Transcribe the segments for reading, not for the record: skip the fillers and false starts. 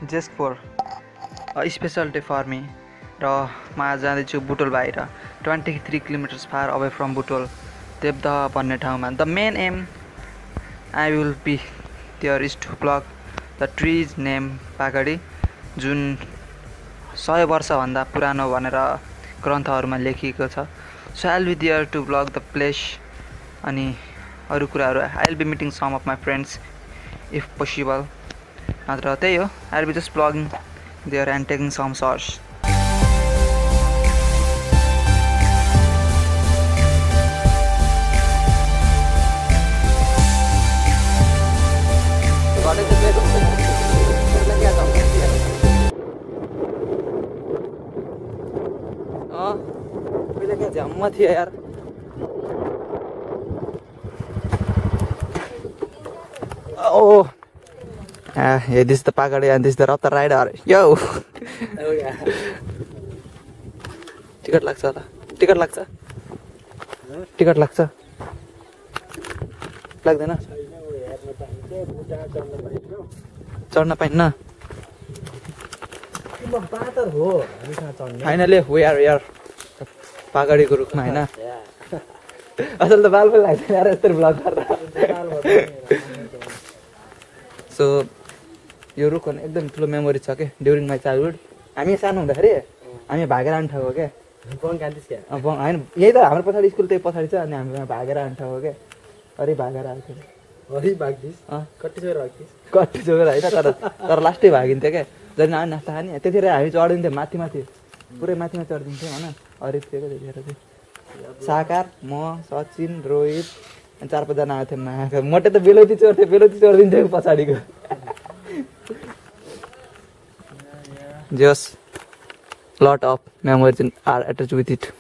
just for a special day for me. र म आज जाँदैछु बुटोल बाहिर 23 kilometres far away from Butwal Devdaha भन्ने ठाउँमा. The main aim I will be there is to vlog the trees name पाकडी जुन 100 वर्षभन्दा पुरानो भनेर ग्रन्थहरूमा लेखिएको छ. So I will be there to vlog the place अनि अरू कुराहरू. I will be meeting some of my friends if possible. नत्र त्यही हो, आई विल बी जस्ट प्लगिङ there and taking some shorts. जम्मा थियो यार. Oh, yeah, this is the Pakari and this is the Rata rider. Yo. Oh yeah. Ticket लाग्छ होला. Ticket लाग्छ. टिकट लाग्छ. लाग्दैन. चढ्न पाइन्न. फाइनली we are पाकरीको रुखमा हैन. असल त बाल पनि लाग्छ यार यस्तो ब्लग गरेर. सो यो रुख एकदम ठुलो मेमोरी छ के ड्युरिङ माई चाइल्डहुड. हामी सानो हुँदाखेरि हामी भागेर आउँथ्यौँ के होइन. यही त हाम्रो पछाडि स्कुल त्यही पछाडि छ अनि हामी भागेर आउँथ्यौँ के. अरे भागेर आउँथ्यौँ कति जोगेर होइन. तर लास्टै भागिन्थ्यो क्या. जहिले हामी नास्ता खाने त्यतिखेर हामी चढिन्थ्यौँ माथि पुरै माथिमा चढिदिन्थ्यौँ होइन. अरिफ थियो क्या त्यतिखेर चाहिँ. साकार म सचिन रोहित अनि 4-5 जना आउँथ्यौँ. मोटे त बेलौती चढिदिन्थ्यो पछाडिको. जस lot of memories are attached with it.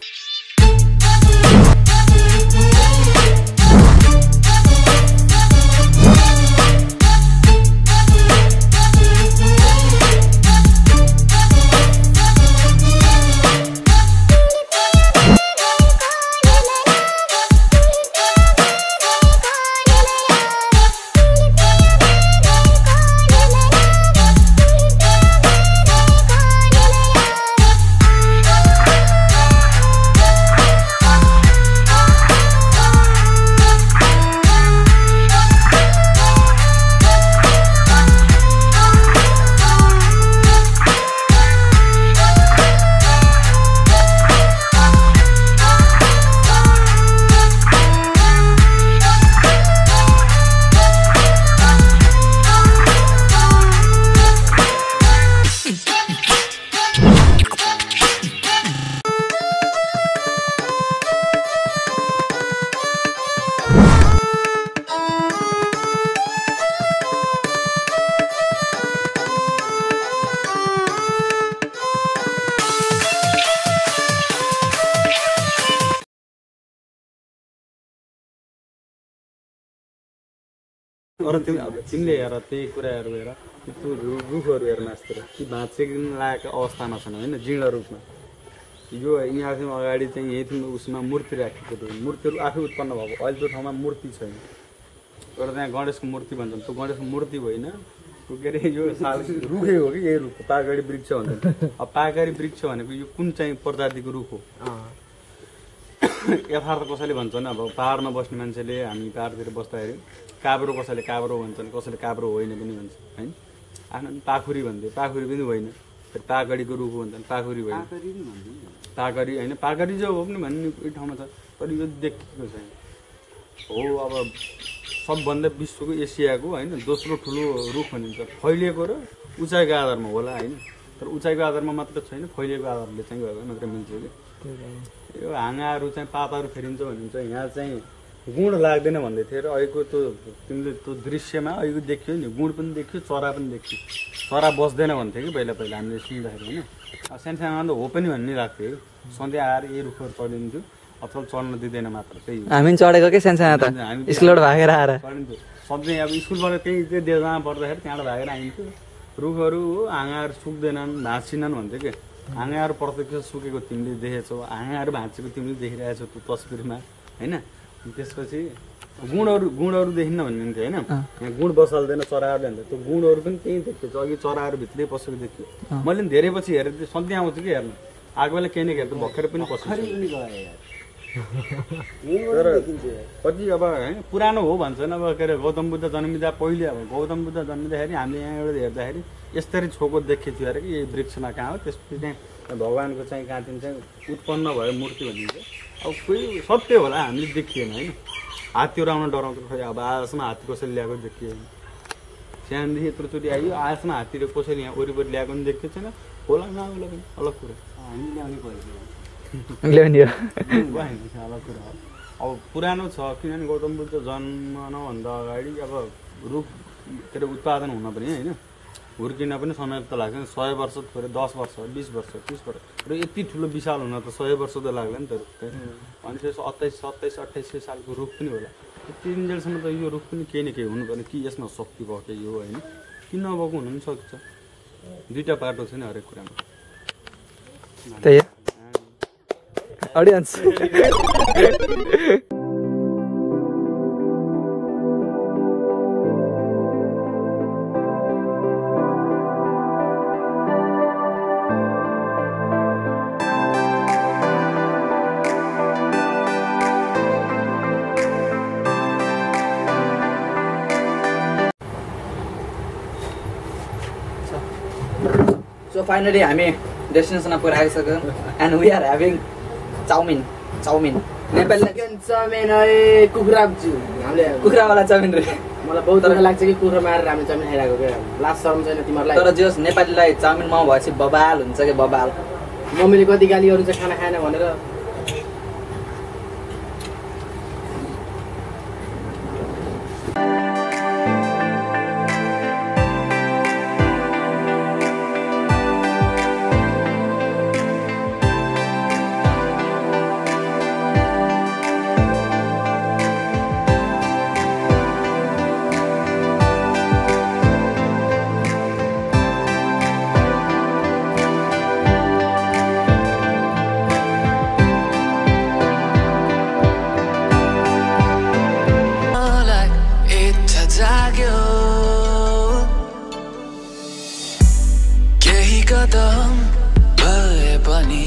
अरू तिमीले हेर त्यही कुराहरू हेर त्यो रुखहरू हेर मास्तिर कि भाँचिन लागेको अवस्थामा छन् होइन. जीर्ण रूपमा यो यहाँदेखि अगाडि चाहिँ यही उसमा मूर्ति राखेको थियो. मूर्तिहरू आफै उत्पन्न भएको. अहिले त्यो ठाउँमा मूर्ति छैन. एउटा त्यहाँ गणेशको मूर्ति भन्छन्. त्यो गणेशको मूर्ति होइन. त्यो के अरे यो रुखै हो कि यही रुख पाकरी वृक्ष भन्छन्. अब पाकरी वृक्ष भनेको यो कुन चाहिँ प्रजातिको रुख हो यथार्थ कसैले भन्छन्. अब पाहाडमा बस्ने मान्छेले हामी पाहाडतिर बस्दाखेरि काब्रो कसैले काब्रो भन्छन्, कसैले काब्रो होइन पनि भन्छ होइन. आफ्नो पाखुरी भन्थ्यो, पाखुरी पनि होइन. फेरि पाकडीको रुख भन्छन्, पाखुरी होइन. पाकरी होइन, पाकरी जो हो पनि भन्ने यो ठाउँमा छ. तर यो देखेको छैन हो. अब सबभन्दा विश्वको एसियाको होइन दोस्रो ठुलो रुख भनिन्छ. फैलिएको र उचाइको आधारमा होला होइन. तर उचाइको आधारमा मात्र छैन, फैलिएको आधारले चाहिँ गएको मात्र मिल्छ कि. यो हाँगाहरू चाहिँ पाताहरू फेरिन्छ भनिन्छ. यहाँ चाहिँ गुण लाग्दैन भन्दै थियो. र अहिलेको त्यो तिमीले त्यो दृश्यमा अहिलेको देख्यो नि, गुण पनि देख्यो, चरा पनि देख्यो. चरा बस्दैन भन्थ्यो कि पहिला हामीले सुन्दाखेरि होइन. सानोमा त हो पनि भन्ने लाग्थ्यो. सधैँ आएर यही रुखहरू चढिन्थ्यो अथवा चढ्न दिँदैन मात्र. त्यही हामी चढेको के सानो त स्कुलबाट भागेर आएर चढिन्थ्यो. सधैँ अब स्कुलबाट त्यही देवजामा पर्दाखेरि त्यहाँबाट भागेर आइन्थ्यो. रुखहरू हाँगाहरू सुक्दैनन्, भाँचिनन् भन्थ्यो कि. हाँगाहरू प्रत्यक्ष सुकेको तिमीले देखेछौ, हाँगाहरू भाँचेको तिमीले देखिरहेछौ त्यो तस्बिरमा होइन. त्यसपछि गुणहरू देखिन्न भन्नुहुन्थ्यो होइन, यहाँ गुण बसाल्दैन चराहरूले भन्दा, त्यो गुणहरू पनि त्यहीँ देखिएछ। अघि चराहरू भित्रै पसेको देखियो, मैले पनि धेरै पछि हेरेर सधैँ आउँछु कि हेर्नु, आएको बेला केही न केही भर्खर पनि पसेको तर कति अब होइन पुरानो हो भन्छन्। अब के अरे गौतम बुद्ध जन्मिँदा पहिले, अब गौतम बुद्ध जन्मिँदाखेरि हामीले यहाँबाट हेर्दाखेरि यसरी छोको देखेको थियो अरे कि यही वृक्षमा कहाँ हो, त्यसपछि त्यहाँ भगवान्को चाहिँ कहाँदेखि चाहिँ उत्पन्न भयो मूर्ति भनिन्छ। अब कोही सत्य होला, हामीले देखिएन होइन। हात्तीहरू आउन डराउँछ, खै अब आजसम्म हात्ती कसैले ल्याएको देखिएन। सानोदेखि यत्रोचोटि आयो, आजसम्म हात्तीले कसैले यहाँ वरिपरि ल्याएको पनि देखेको छैन, होला नहोला पनि अलग कुरा, हामी ल्याउने ल्याउने अलग कुरा हो। अब पुरानो छ, किनभने गौतम बुद्ध जन्मनभन्दा अगाडि अब रुख के अरे उत्पादन हुन पनि होइन, हुर्किन पनि समय त लाग्छ। 100 वर्ष छोडेर 10 वर्ष 20 वर्ष 30 वर्ष र यति ठुलो विशाल हुन त 100 वर्ष त लाग्ला नि त रुख। अनि त्यसो 2700-2800 सालको रुख पनि होला। यति दिनसम्म त यो रुख पनि केही न केही हुनुपर्ने, कि यसमा शक्ति भयो कि यो होइन, किन नभएको हुनु पनि सक्छ। दुईवटा बाटो छ नि हरेक कुरामा। त्यही अडियन्स So finally हामी डेस्टिनेसनमा पुरा आइसक्यो and we are having chowmein नेपालीमा चाउमिन कुखुरावाला चाउमिन रे। मलाई बहुत दुःख लाग्छ कि कुखुरा मारेर हामीले चाउमिन खाइरहेको क्या, लाज शरम छैन तिमीहरूलाई। तर जे होस् नेपालीलाई चाउमिन मोमो भएपछि बबाल हुन्छ कि बबाल। मम्मीले कति गालीहरू चाहिँ खाना खाएन भनेर। कदम भए पनि